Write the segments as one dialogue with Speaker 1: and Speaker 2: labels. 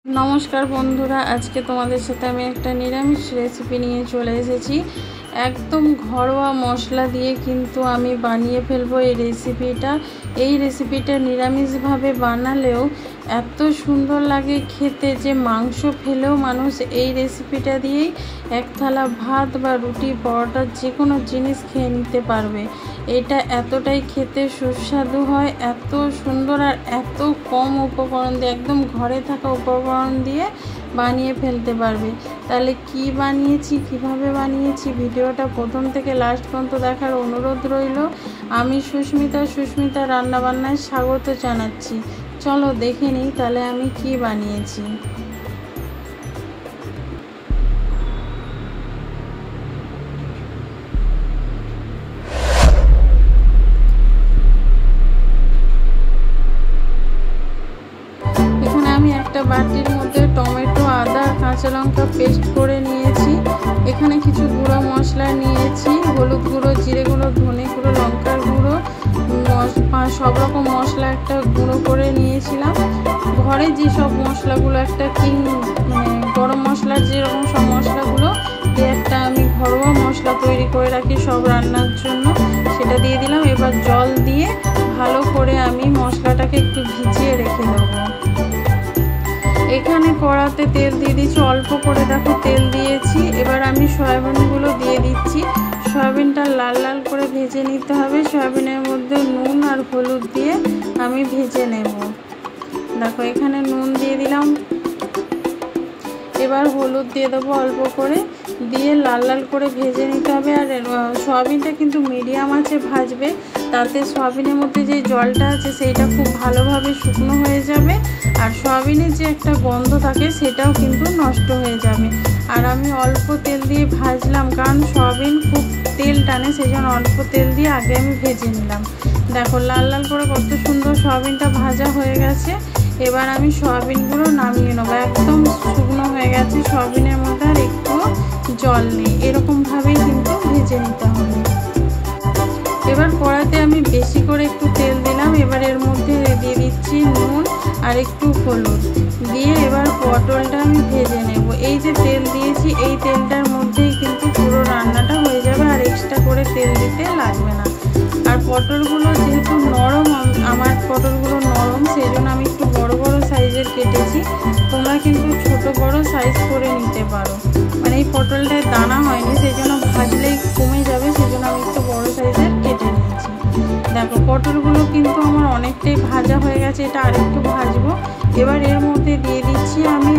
Speaker 1: नमस्कार बंधुरा आज के तुम्हारे साथे आमी एक निरामिष रेसिपि निये चले एसेछि। एकदम घरोया मशला दिए किन्तु आमी बानिये फेलबो এই রেসিপিটা। এই রেসিপিটা निरामिष भावे बानालेও এত সুন্দর লাগে খেতে যে মাংস ফেলেও মানুষ এই রেসিপিটা দিয়েই এক থালা ভাত বা রুটি পরোটা যে কোনো জিনিস খেয়ে নিতে পারবে। এটা এতটাই খেতে সুস্বাদু হয়, এত সুন্দর আর এত কম উপকরণ দিয়ে একদম ঘরে থাকা উপকরণ দিয়ে বানিয়ে ফেলতে পারবে। তাহলে কি বানিয়েছি, কিভাবে বানিয়েছি ভিডিওটা প্রথম থেকে লাস্ট পর্যন্ত দেখার অনুরোধ রইল। আমি সুস্মিতা রান্নাবান্নায় স্বাগত জানাচ্ছি। চলো দেখে নিই তাহলে আমি কি বানিয়েছি। এখানে আমি একটা বাটির মধ্যে টমেটো, আদা, কাঁচা লঙ্কা পেস্ট করে নিয়েছি। এখানে কিছু গুঁড়ো মশলা নিয়েছি, হলুদ গুঁড়ো, জিরে গুঁড়ো, ধনে গুঁড়ো, লঙ্কার গুঁড়ো, সব রকম মশলা একটা গুঁড়ো করে নিয়েছিলাম। ঘরে যেসব মশলাগুলো একটা গরম মশলার যেরকম সব মশলাগুলো দিয়ে একটা আমি ঘরোয়া মশলা তৈরি করে রাখি সব রান্নার জন্য, সেটা দিয়ে দিলাম। এবার জল দিয়ে ভালো করে আমি মশলাটাকে একটু ভিজিয়ে রেখে দেবো। এখানে কড়াতে তেল দিয়ে দিচ্ছি, অল্প করে দেখো তেল দিয়েছি। এবার আমি সয়াবিনগুলো দিয়ে দিচ্ছি। সয়াবিনটা লাল লাল করে ভেজে নিতে হবে। সয়াবিনের মধ্যে নুন আর হলুদ দিয়ে আমি ভেজে নেব। দেখো এখানে নুন দিয়ে দিলাম, এবার হলুদ দিয়ে দেবো অল্প করে, দিয়ে লাল লাল করে ভেজে নিতে হবে। আর সয়াবিনটা কিন্তু মিডিয়াম আঁচে ভাজবে, তাতে সয়াবিনের মধ্যে যে জলটা আছে সেইটা খুব ভালোভাবে শুকনো হয়ে যাবে, আর সয়াবিনের যে একটা গন্ধ থাকে সেটাও কিন্তু নষ্ট হয়ে যাবে। আর আমি অল্প তেল দিয়ে ভাজলাম, কারণ সয়াবিন খুব তেল টানে, সেই জন্য অল্প তেল দিয়ে আগে আমি ভেজে নিলাম। দেখো লাল লাল করে কত সুন্দর সয়াবিনটা ভাজা হয়ে গেছে। এবার আমি সয়াবিনগুলো নামিয়ে নেবো। একদম শুকনো হয়ে গেছে, সয়াবিনের মধ্যে আর একটু জল নেই, এরকমভাবেই কিন্তু ভেজে নিতে হবে। এবার কড়াতে আমি বেশি করে একটু তেল দিলাম। এবার এর মধ্যে দিয়ে দিচ্ছি নুন আর একটু হলুদ দিয়ে এবার পটলটা আমি ভেজে নেব। এই যে তেল দিয়েছি এই তেলটার মধ্যেই কিন্তু পুরো রান্নাটা হয়ে যাবে, আর এক্সট্রা করে তেল দিতে লাগবে না। আর পটলগুলো যেহেতু নরম, আমার পটলগুলো নরম, সেই জন্য আমি একটু বড় বড় সাইজের কেটেছি। তোমরা কিন্তু ছোট বড় সাইজ করে নিতে পারো। মানে এই পটলটায় দানা হয়নি, সেই জন্য ভাজলেই কমে যাবে, সেই জন্য আমি একটু বড় সাইজের কেটে নিয়েছি। দেখো পটলগুলো কিন্তু আমার অনেকটাই ভাজা হয়ে গেছে, এটা আরেকটু ভাজবো। এবার এর মধ্যে দিয়ে দিচ্ছি আমি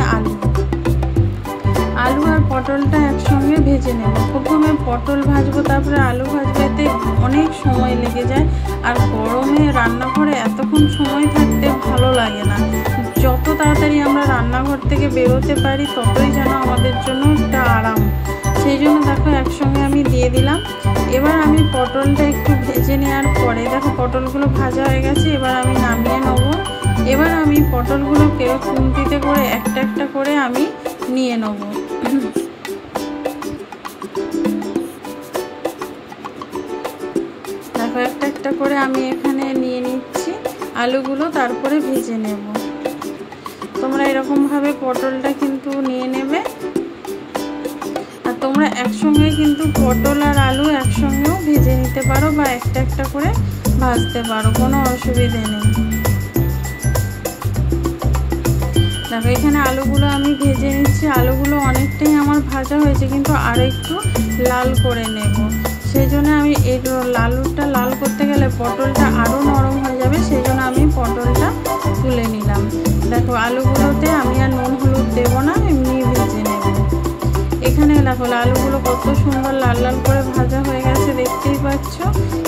Speaker 1: আলু আর পটলটা একসঙ্গে ভেজে নেব। প্রথমে পটল ভাজবো, তারপরে আলু ভাজবো, এতে অনেক সময় লেগে যায়। আর গরমে রান্নাঘরে এতক্ষণ সময় থাকতে ভালো লাগে না। যত তাড়াতাড়ি আমরা রান্নাঘর থেকে বেরোতে পারি ততই যেন আমাদের জন্য একটা আরাম। সেই জন্য দেখো একসঙ্গে আমি দিয়ে দিলাম। এবার আমি পটলটা একটু ভেজে নেওয়ার পরে দেখো পটলগুলো ভাজা হয়ে গেছে, এবার আমি নামিয়ে নেব। এবার আমি পটলগুলোকে খুন্তিতে করে একটা একটা করে আমি নিয়ে নেব। দেখো একটা একটা করে আমি এখানে নিয়ে নিচ্ছি আলুগুলো, তারপরে ভেজে নেব। তোমরা এরকমভাবে পটলটা কিন্তু নিয়ে নেবে। আর তোমরা একসঙ্গে কিন্তু পটল আর আলু একসঙ্গেও ভেজে নিতে পারো, বা একটা একটা করে ভাজতে পারো, কোনো অসুবিধে নেই। দেখো এখানে আলুগুলো আমি ভেজে নিচ্ছি। আলুগুলো অনেকটাই আমার ভাজা হয়েছে, কিন্তু আরও একটু লাল করে নেব। সেই জন্য আমি এই আলুটা লাল করতে গেলে পটলটা আরও নরম হয়ে যাবে, সেই জন্য আমি পটলটা তুলে নিলাম। দেখো আলুগুলোতে আমি আর নুন হলুদ দেবো না, এমনি ভেজে নেব। এখানে দেখো আলুগুলো কত সুন্দর লাল লাল করে ভাজা হয়ে গেছে, দেখতেই পাচ্ছ।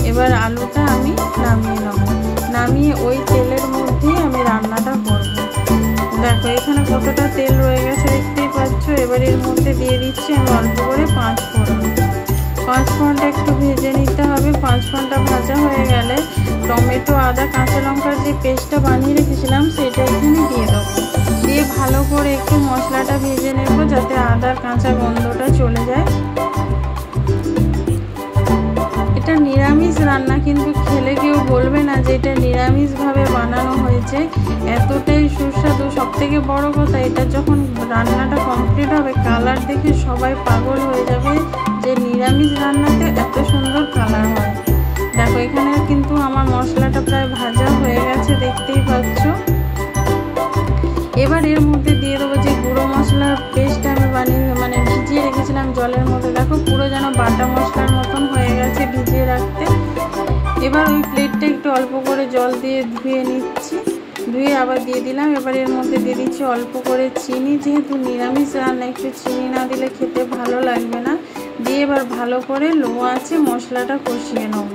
Speaker 1: এবার আলুটা আমি নামিয়ে নেব। নামিয়ে ওই তেলের মধ্যেই আমি রান্নাটা করব। দেখো এখানে কতটা তেল রয়ে গেছে দেখতেই পাচ্ছ। এবার এর মধ্যে দিয়ে দিচ্ছি আমি অল্প করে 5 ফোড়ন। 5 ফোড়নটা একটু ভেজে নিতে হবে। 5 ফোড়নটা ভাজা হয়ে গেলে টমেটো, আদা, কাঁচা লঙ্কার যে পেস্টটা বানিয়ে রেখেছিলাম সেটা এখানে দিয়ে দেবো। দিয়ে ভালো করে একটু মশলাটা ভেজে নেব, যাতে আদার কাঁচা গন্ধটা চলে যায়। একটা নিরামিষ রান্না, কিন্তু খেলে কেউ বলবে না যে এটা নিরামিষভাবে বানানো হয়েছে, এতটাই সুস্বাদু। সবথেকে বড় কথা, এটা যখন রান্নাটা কমপ্লিট হবে কালার দেখে সবাই পাগল হয়ে যাবে যে নিরামিষ রান্নাতে এত সুন্দর কালার হয়। দেখো এখানে কিন্তু আমার মশলাটা প্রায় ভাজা হয়ে গেছে, দেখতেই পাচ্ছ। এবার এর মধ্যে দিয়ে দেবো যে গুঁড়ো মশলার পেস্ট আমি ভিজিয়ে রেখেছিলাম জলের মধ্যে। দেখো পুরো যেন বাটা মশলার মতন হয়ে গেছে ভিজিয়ে রাখতে। এবার ওই প্লেটটা একটু অল্প করে জল দিয়ে ধুয়ে নিচ্ছি, ধুয়ে আবার দিয়ে দিলাম। এবার এর মধ্যে দিয়ে দিচ্ছি অল্প করে চিনি, যেহেতু নিরামিষ রান্না একটু চিনি না দিলে খেতে ভালো লাগবে না। দিয়ে এবার ভালো করে লো আঁচে মশলাটা কষিয়ে নেব।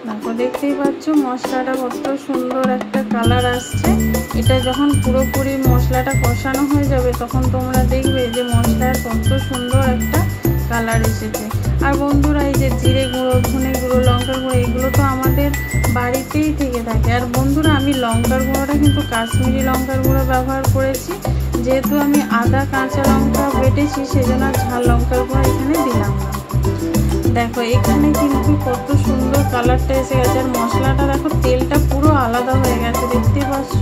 Speaker 1: দেখো দেখতেই পাচ্ছ মশলাটা কত সুন্দর একটা কালার আসছে। এটা যখন পুরোপুরি মশলাটা কষানো হয়ে যাবে তখন তোমরা দেখবে যে মশলার কত সুন্দর একটা কালার এসেছে। আর বন্ধুরা, এই যে জিরে গুঁড়ো, ধনে গুঁড়ো, লঙ্কার গুঁড়ো, এগুলো তো আমাদের বাড়িতেই থেকে থাকে। আর বন্ধুরা, আমি লঙ্কার গুঁড়োটা কিন্তু কাশ্মীরি লঙ্কার গুঁড়ো ব্যবহার করেছি, যেহেতু আমি আদা কাঁচা লঙ্কা বেটেছি সেজন্য ঝাল লঙ্কার গুঁড়ো এখানে দিলাম না। দেখো এখানে কিন্তু কত সুন্দর কালারটা এসে গেছে। আর মশলাটা দেখো তেলটা পুরো আলাদা হয়ে গেছে, দেখতে পাচ্ছ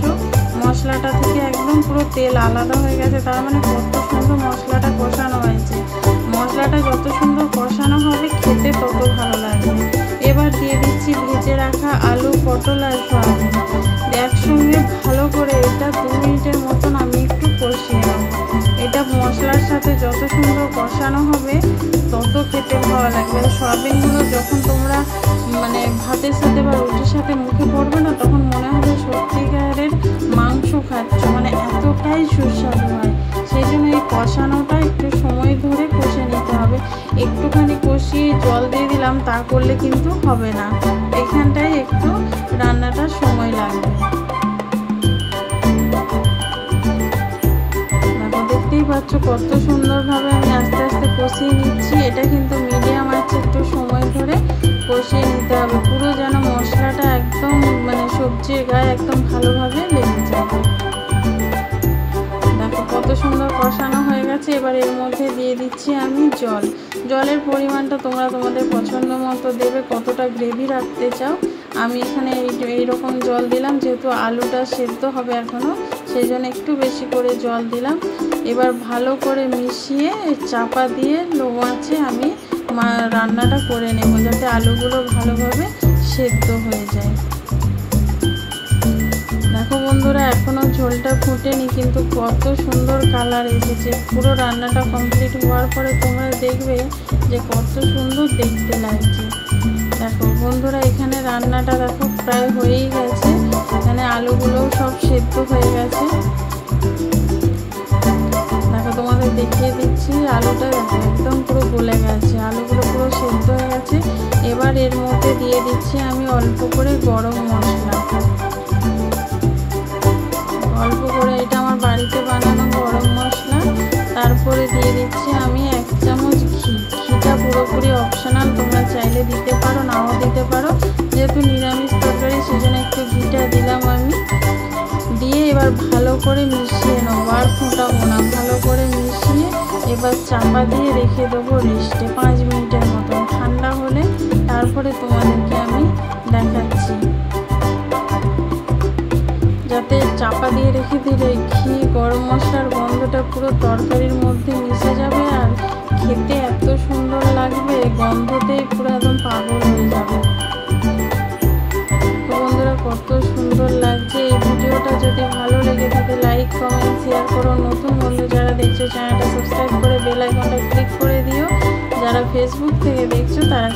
Speaker 1: মশলাটা থেকে একদম পুরো তেল আলাদা হয়ে গেছে। তার মানে কত সুন্দর মশলাটা কষানো হয়েছে। মশলাটা যত সুন্দর কষানো হবে খেতে তত ভালো লাগবে। এবার দিয়ে দিচ্ছি ভেজে রাখা আলু, পটল আর সয়াবিন। একসঙ্গে ভালো করে এটা 2 মিনিটের মতন আমি একটু কষিয়ে নেব। এটা মশলার সাথে যত সুন্দর কষানো হবে তত খেতে ভালো লাগবে। সয়াবিনগুলো যখন তোমরা ভাতের সাথে বা রুটির সাথে মুখে পড়বে না, তখন মনে হবে সত্যিকারের মাংস খাচ্ছ, এতটাই সুস্বাদু হয়। সেই জন্য এই কষানোটা একটু সময় ধরে কষে নিতে হবে। একটুখানি কষিয়ে জল দিয়ে দিলাম তা করলে কিন্তু হবে না, এখানটায় একটু রান্নাটা সময় লাগবে। দেখতেই পাচ্ছ কত সুন্দরভাবে আমি আস্তে আস্তে কষিয়ে নিচ্ছি। এটা কিন্তু মিডিয়াম আছে, একটু সময় ধরে কষিয়ে নিতে হবে, পুরো যেন মশলাটা একদম সবজির গায়ে একদম ভালোভাবে লেগে যায়। দেখো কত সুন্দর কষানো হয়ে গেছে। এবার এর মধ্যে দিয়ে দিচ্ছি আমি জল। জলের পরিমাণটা তোমরা তোমাদের পছন্দ মতো দেবে, কতটা গ্রেভি রাখতে চাও। আমি এখানে এইরকম জল দিলাম, যেহেতু আলুটা সেদ্ধ হবে এখনও, সেই জন্য একটু বেশি করে জল দিলাম। এবার ভালো করে মিশিয়ে চাপা দিয়ে লো আঁচে আমি রান্নাটা করে নেব, যাতে আলুগুলো ভালোভাবে সেদ্ধ হয়ে যায়। দেখো বন্ধুরা, এখনও ঝোলটা ফুটেনি, কিন্তু কত সুন্দর কালার এসেছে। পুরো রান্নাটা কমপ্লিট হওয়ার পরে তোমরা দেখবে যে কত সুন্দর দেখতে লাগছে। দেখো বন্ধুরা, এখানে রান্নাটা দেখো প্রায় হয়েই গেছে। এখানে আলুগুলোও সব সেদ্ধ হয়ে গেছে। দেখো তোমাদের দেখিয়ে দিচ্ছি, আলুটা দেখো একদম পুরো গলে গেছে, আলুগুলো পুরো সেদ্ধ হয়ে গেছে। এবার এর মধ্যে দিয়ে দিচ্ছি আমি অল্প করে গরম মশলা, অল্প করে, এটা আমার বাড়িতে বানানো গরম মশলা। তারপরে দিয়ে দিচ্ছি আমি 1 চামচ ঘি। ঘিটা পুরোপুরি অপশনাল, তোমরা চাইলে দিতে পারো নাও দিতে পারো, যেহেতু নিরামিষ তরকারি সেজন্য একটু ঘিটা দিলাম আমি। দিয়ে এবার ভালো করে মিশিয়ে নেবো, আর ফোটাবো না, ভালো করে মিশিয়ে এবার চাপা দিয়ে রেখে দেবো রেস্টে 5 মিনিটের মতন। ঠান্ডা হলে তারপরে তোমাদেরকে আমি দেখাচ্ছি। যাতে চাপা দিয়ে রেখে দিলে ঘি গরম মশলার গন্ধটা পুরো তরকারির মধ্যে মিশে যাবে, আর খেতে এত সুন্দর লাগবে, গন্ধতেই পুরো একদম পাগল হয়ে যাবে। তো বন্ধুরা, কত সুন্দর লাগছে। এই ভিডিওটা যদি ভালো লেগে থাকে লাইক, কমেন্ট, শেয়ার করো। নতুন বন্ধু যারা দেখছো চ্যানেলটা সাবস্ক্রাইব করে বেল আইকনটা ক্লিক করে দিও। যারা ফেসবুক থেকে দেখছো তারা